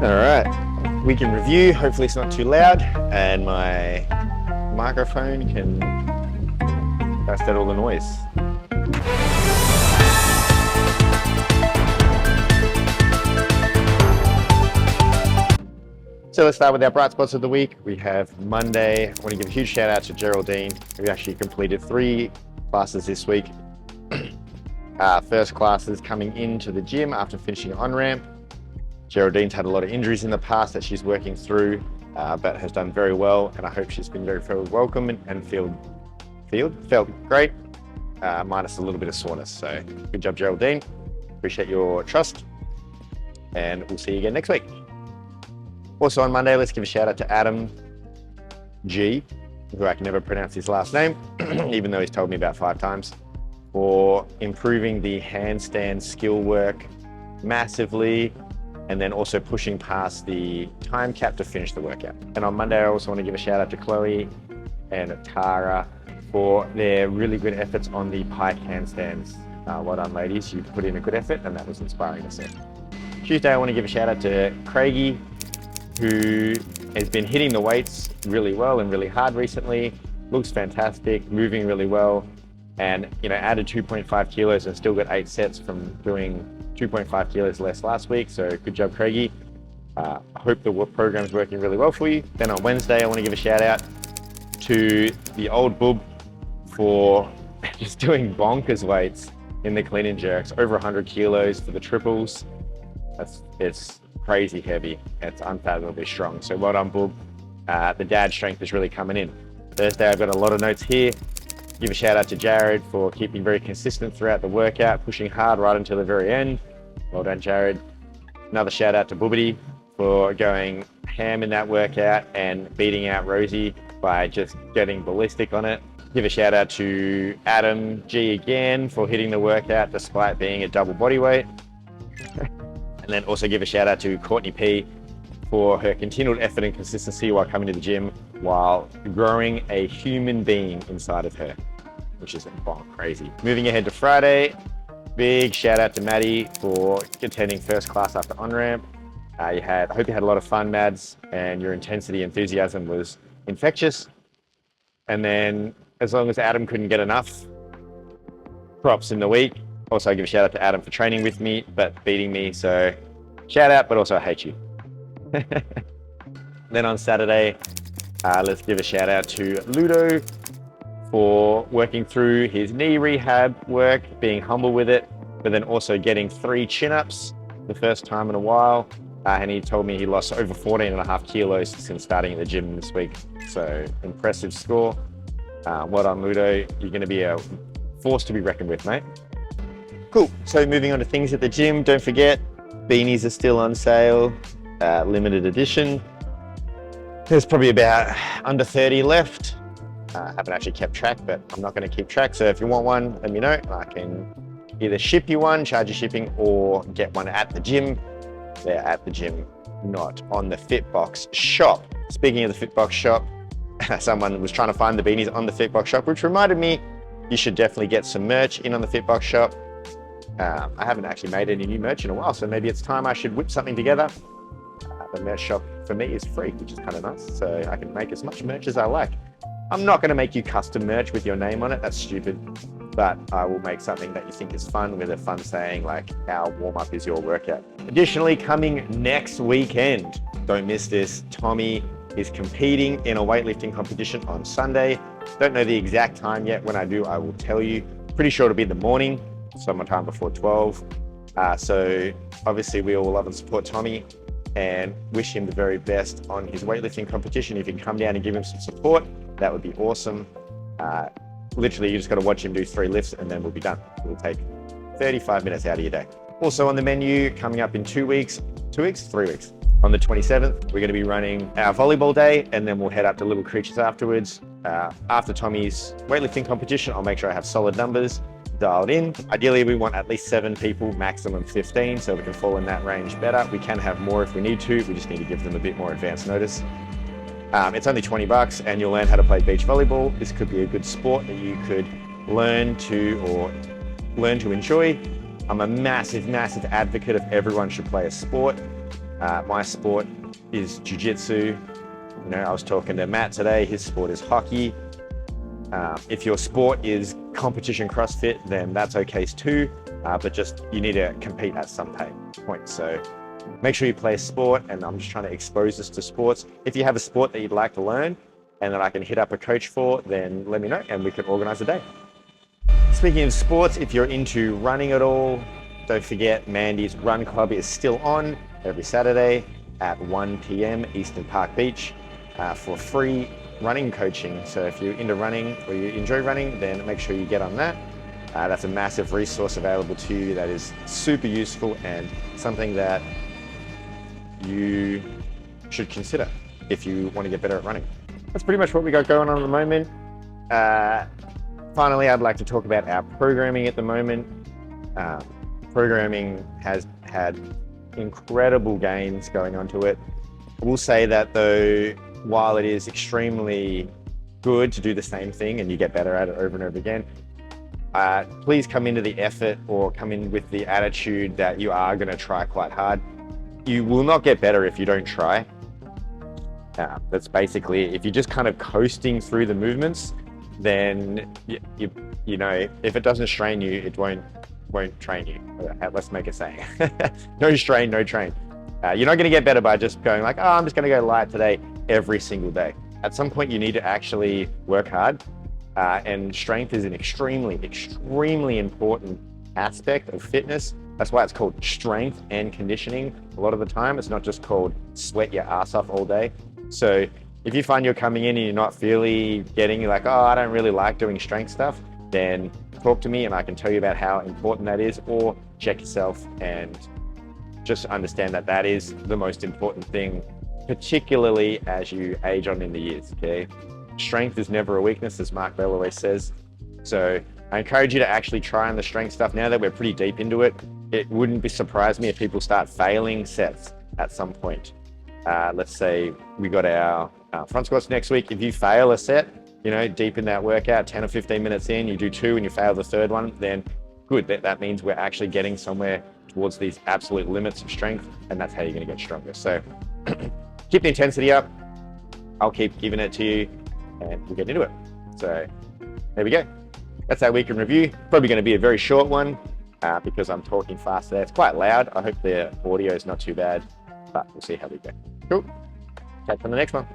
All right, week in review. Hopefully it's not too loud and my microphone can bust out all the noise. So let's start with our bright spots of the week. We have Monday. I want to give a huge shout out to Geraldine, who actually completed 3 classes this week. First classes coming into the gym after finishing on-ramp. Geraldine's had a lot of injuries in the past that she's working through, but has done very well, and I hope she's been very welcome and felt great, minus a little bit of soreness. So good job, Geraldine. Appreciate your trust, and we'll see you again next week. Also on Monday, let's give a shout out to Adam G, who I can never pronounce his last name, even though he's told me about 5 times, for improving the handstand skill work massively, and then also pushing past the time cap to finish the workout. And on Monday, I also want to give a shout out to Chloe and Tara for their really good efforts on the pike handstands. Well done, ladies. You put in a good effort, and that was inspiring to see. Tuesday, I want to give a shout out to Craigie, who has been hitting the weights really well and really hard recently. Looks fantastic, moving really well, and added 2.5 kilos and still got 8 sets from doing 2.5 kilos less last week. So good job, Craigie. I hope the program's working really well for you. Then on Wednesday, I want to give a shout out to the old boob for just doing bonkers weights in the clean and jerks, over 100 kilos for the triples. It's crazy heavy. It's unfathomably strong. So well done, boob. The dad strength is really coming in. Thursday, I've got a lot of notes here. Give a shout out to Jared for keeping very consistent throughout the workout, pushing hard right until the very end. Well done, Jared. Another shout out to Boobity for going ham in that workout and beating out Rosie by just getting ballistic on it. Give a shout out to Adam G again for hitting the workout despite being a double body weight. And then also give a shout out to Courtney P for her continued effort and consistency while coming to the gym, while growing a human being inside of her, which is crazy. Moving ahead to Friday, big shout out to Maddie for attending first class after on-ramp. I hope you had a lot of fun, Mads, and your intensity, enthusiasm was infectious. And then as long as Adam couldn't get enough props in the week, also I give a shout out to Adam for training with me, but beating me. So shout out, but also I hate you. Then on Saturday, let's give a shout out to Ludo for working through his knee rehab work, being humble with it, but then also getting 3 chin-ups the first time in a while. And he told me he lost over 14.5 kilos since starting at the gym this week. So impressive score. Well done, Ludo. You're going to be a force to be reckoned with, mate. Cool. So moving on to things at the gym, don't forget, beanies are still on sale, limited edition. There's probably about under 30 left. I haven't actually kept track, but I'm not going to keep track. So if you want one, let me know. I can either ship you one, charge you shipping, or get one at the gym. They're at the gym, not on the Fitbox shop. Speaking of the Fitbox shop, someone was trying to find the beanies on the Fitbox shop, which reminded me you should definitely get some merch in on the Fitbox shop. I haven't actually made any new merch in a while, so maybe it's time I should whip something together. The merch shop for me is free, which is kind of nice, so I can make as much merch as I like. I'm not going to make you custom merch with your name on it, that's stupid, but I will make something that you think is fun with a fun saying like, our warm-up is your workout. Additionally, coming next weekend, don't miss this, Tommy is competing in a weightlifting competition on Sunday. Don't know the exact time yet. When I do, I will tell you. Pretty sure it'll be in the morning, sometime before 12. So obviously we all love and support Tommy and wish him the very best on his weightlifting competition. If you can come down and give him some support, that would be awesome. Literally, you just got to watch him do 3 lifts and then we'll be done. It'll take 35 minutes out of your day. Also on the menu, coming up in 2 weeks, 3 weeks. On the 27th, we're going to be running our volleyball day, and then we'll head up to Little Creatures afterwards. After Tommy's weightlifting competition, I'll make sure I have solid numbers dialed in. Ideally, we want at least 7 people, maximum 15, so we can fall in that range better. We can have more if we need to. We just need to give them a bit more advance notice. It's only $20 and you'll learn how to play beach volleyball. This could be a good sport that you could learn to enjoy. I'm a massive advocate of everyone should play a sport. My sport is jiu-jitsu. I was talking to Matt today, his sport is hockey. If your sport is competition CrossFit, then that's okay too, but just you need to compete at some point. So make sure you play a sport, and I'm just trying to expose this to sports. If you have a sport that you'd like to learn and that I can hit up a coach for, then let me know and we can organize a day. Speaking of sports, if you're into running at all, don't forget Mandy's Run Club is still on every Saturday at 1 p.m. Eastern Park Beach for free running coaching. So if you're into running or you enjoy running, then make sure you get on that. That's a massive resource available to you that is super useful and something that you should consider if you want to get better at running. That's pretty much what we got going on at the moment. Finally, I'd like to talk about our programming at the moment. Programming has had incredible gains going onto it. I will say that though, while it is extremely good to do the same thing and you get better at it over and over again, please come into the effort or come in with the attitude that you are going to try quite hard. You will not get better if you don't try. That's basically, if you're just kind of coasting through the movements, then you know, if it doesn't strain you, it won't train you. Let's make a saying. No strain, no train. You're not going to get better by just going like, oh, I'm just going to go light today every single day. At some point, you need to actually work hard, and strength is an extremely, extremely important aspect of fitness. That's why it's called strength and conditioning. A lot of the time, it's not just called sweat your ass off all day. So if you find you're coming in and you're not you're like, oh, I don't really like doing strength stuff, then talk to me and I can tell you about how important that is, or check yourself and just understand that that is the most important thing, particularly as you age on in the years, okay? Strength is never a weakness, as Mark Bell always says. So I encourage you to actually try on the strength stuff now that we're pretty deep into it. It wouldn't surprise me if people start failing sets at some point. Let's say we got our front squats next week. If you fail a set, deep in that workout, 10 or 15 minutes in, you do two and you fail the third one, then good. That means we're actually getting somewhere towards these absolute limits of strength, and that's how you're going to get stronger. So keep the intensity up. I'll keep giving it to you, and we'll get into it. So there we go. That's our week in review. Probably going to be a very short one because I'm talking fast there. It's quite loud. I hope the audio is not too bad, but we'll see how we go. Cool. Catch you on the next one.